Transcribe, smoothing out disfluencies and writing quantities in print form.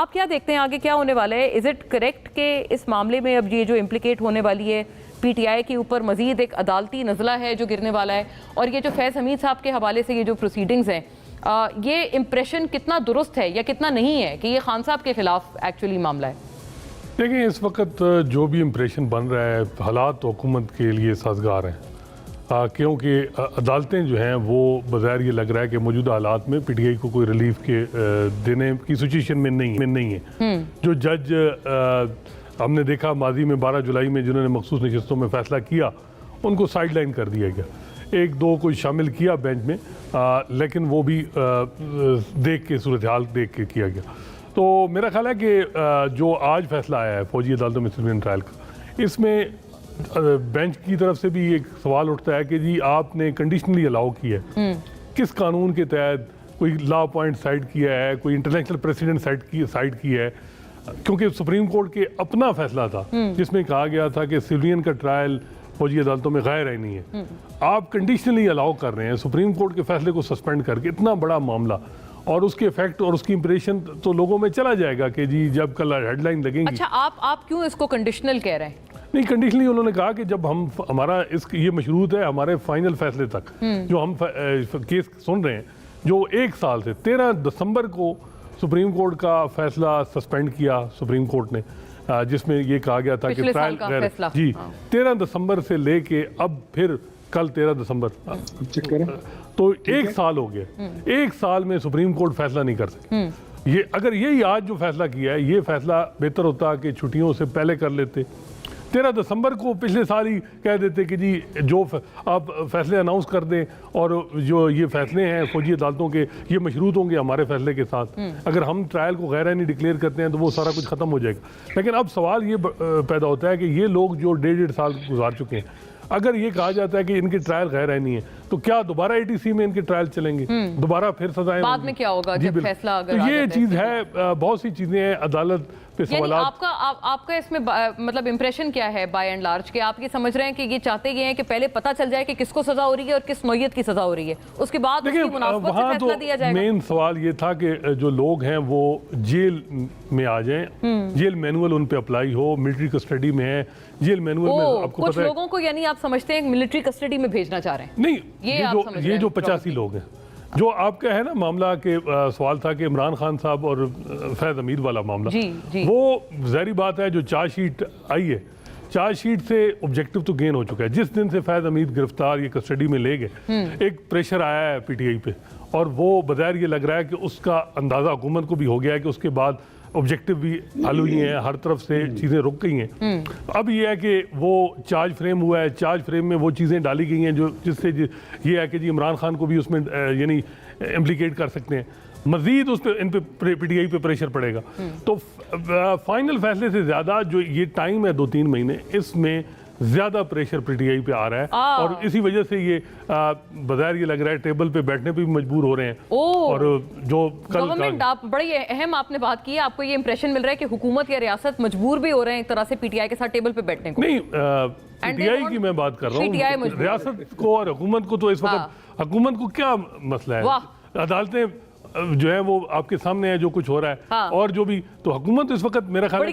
आप क्या देखते हैं आगे क्या होने वाला है? इज इट करेक्ट कि इस मामले में अब ये जो इम्प्लिकेट होने वाली है पीटीआई के ऊपर मजीद एक अदालती नज़ला है जो गिरने वाला है, और ये जो फैज़ हमीद साहब के हवाले से ये जो प्रोसीडिंग्स हैं, ये इम्प्रेशन कितना दुरुस्त है या कितना नहीं है कि ये खान साहब के खिलाफ एक्चुअली मामला है? देखिए, इस वक्त जो भी इम्प्रेशन बन रहा है, हालात हुकूमत के लिए साजगार हैं, क्योंकि अदालतें जो हैं वो बज़ाहिर ये लग रहा है कि मौजूदा हालात में पीटीआई को कोई रिलीफ के देने की सिचुएशन में नहीं है। जो जज हमने देखा माजी में 12 जुलाई में जिन्होंने मखसूस नशिस्तों में फ़ैसला किया, उनको साइड लाइन कर दिया गया। एक दो कोई शामिल किया बेंच में, लेकिन वो भी देख के सूरत हाल देख के किया गया। तो मेरा ख्याल है कि जो आज फैसला आया है फौजी अदालतों में सिविलियन ट्रायल का, इसमें बेंच की तरफ से भी एक सवाल उठता है कि जी आपने कंडीशनली अलाउ किया है, किस कानून के तहत कोई लॉ पॉइंट साइड किया है, कोई इंटरनेशनल प्रेसिडेंट साइड किया है? क्योंकि सुप्रीम कोर्ट के अपना फैसला था जिसमें कहा गया था कि सिविलियन का ट्रायल फौजी अदालतों में गैर आईनी है। आप कंडीशनली अलाउ कर रहे हैं सुप्रीम कोर्ट के फैसले को सस्पेंड करके। इतना बड़ा मामला और उसके इफेक्ट और उसकी इंप्रेशन तो लोगों में चला जाएगा कि जी जब कल हेडलाइन लगेंगी। अच्छा, आप क्यों इसको कंडीशनल कह रहे हैं? नहीं, कंडीशनली उन्होंने कहा कि जब हम हमारा ये मशरूत है हमारे फाइनल फैसले तक, जो हम केस सुन रहे हैं, जो 1 साल से 13 दिसंबर को सुप्रीम कोर्ट का फैसला सस्पेंड किया सुप्रीम कोर्ट ने, जिसमें ये कहा गया था कि ट्रायल जी 13 दिसंबर से लेके अब फिर कल 13 दिसंबर, तो 1 साल हो गया। 1 साल में सुप्रीम कोर्ट फैसला नहीं कर सके। ये अगर यही आज जो फैसला किया है, ये फैसला बेहतर होता कि छुट्टियों से पहले कर लेते। 13 दिसंबर को पिछले साल ही कह देते कि जी जो आप फैसले अनाउंस कर दें और जो ये फैसले हैं फौजी अदालतों के, ये मशरूत होंगे हमारे फैसले के साथ। अगर हम ट्रायल को गैर आईनी डिक्लेयर करते हैं तो वो सारा कुछ ख़त्म हो जाएगा। लेकिन अब सवाल ये पैदा होता है कि ये लोग जो 1.5 साल गुजार चुके हैं, अगर ये कहा जाता है कि इनकी ट्रायल गैर आईनी है, तो क्या दोबारा एटीसी में इनके ट्रायल चलेंगे? दोबारा फिर सजाएं बाद में क्या होगा जब फैसला अगर तो ये चीज़ है, बहुत सी चीज़ें हैं अदालत पे सवाल। आपका इसमें मतलब इंप्रेशन क्या है बाय एंड लार्ज, कि आप ये समझ रहे हैं कि ये चाहते ये हैं कि पहले पता चल जाए कि किसको सजा हो रही है और किस नौयत की सजा हो रही है, उसके बाद उसकी मुनासबत से फैसला दिया जाएगा? मेन सवाल ये था कि जो लोग हैं वो जेल में आ जाएं, जेल मैनुअल उन पे अप्लाई हो, मिलिट्री कस्टडी में है, जेल मैनुअल में आपको कुछ लोगों को यानी आप समझते हैं मिलिट्री कस्टडी में भेजना चाह रहे हैं? नहीं, ये जो 85 लोग हैं, जो आपका है ना मामला के सवाल था कि इमरान खान साहब और फैज़ हमीद वाला मामला, वो ज़ाहिर बात है जो चार्जशीट आई है, चार्जशीट से ऑब्जेक्टिव तो गेन हो चुका है। जिस दिन से फैज़ हमीद गिरफ्तार ये कस्टडी में ले गए, एक प्रेशर आया है पीटीआई पे, और वो बज़ाहिर ये लग रहा है कि उसका अंदाज़ा हुकूमत को भी हो गया है कि उसके बाद ऑब्जेक्टिव भी हल हुई हैं, हर तरफ से चीज़ें रुक गई हैं। अब ये है कि वो चार्ज फ्रेम हुआ है, चार्ज फ्रेम में वो चीज़ें डाली गई हैं जो जिससे ये है कि जी इमरान खान को भी उसमें यानी इम्प्लिकेट कर सकते हैं। मज़ीद उस पर इन पे पीटीआई पे प्रेशर पड़ेगा। तो फाइनल फैसले से ज़्यादा जो ये टाइम है 2-3 महीने, इसमें ज़्यादा प्रेशर पीटीआई पे आ रहा है, और इसी वजह से ये बाजार ये लग रहा है टेबल पे बैठने पे भी मजबूर हो रहे हैं। और जो गवर्नमेंट, आप बड़ी अहम आपने बात की है, आपको ये इंप्रेशन मिल रहा है कि हुकूमत या रियासत मजबूर भी हो रहे हैं एक तरह से पीटीआई के साथ टेबल पे बैठने को? नहीं, पीटीआई की मैं बात कर रहा हूँ, रियासत को और हुकूमत को तो इस वक्त हुकूमत को क्या मसला है? अदालतें जो है वो आपके सामने है जो कुछ हो रहा है, और जो भी, तो हुकूमत इस वक्त मेरा ख्याल है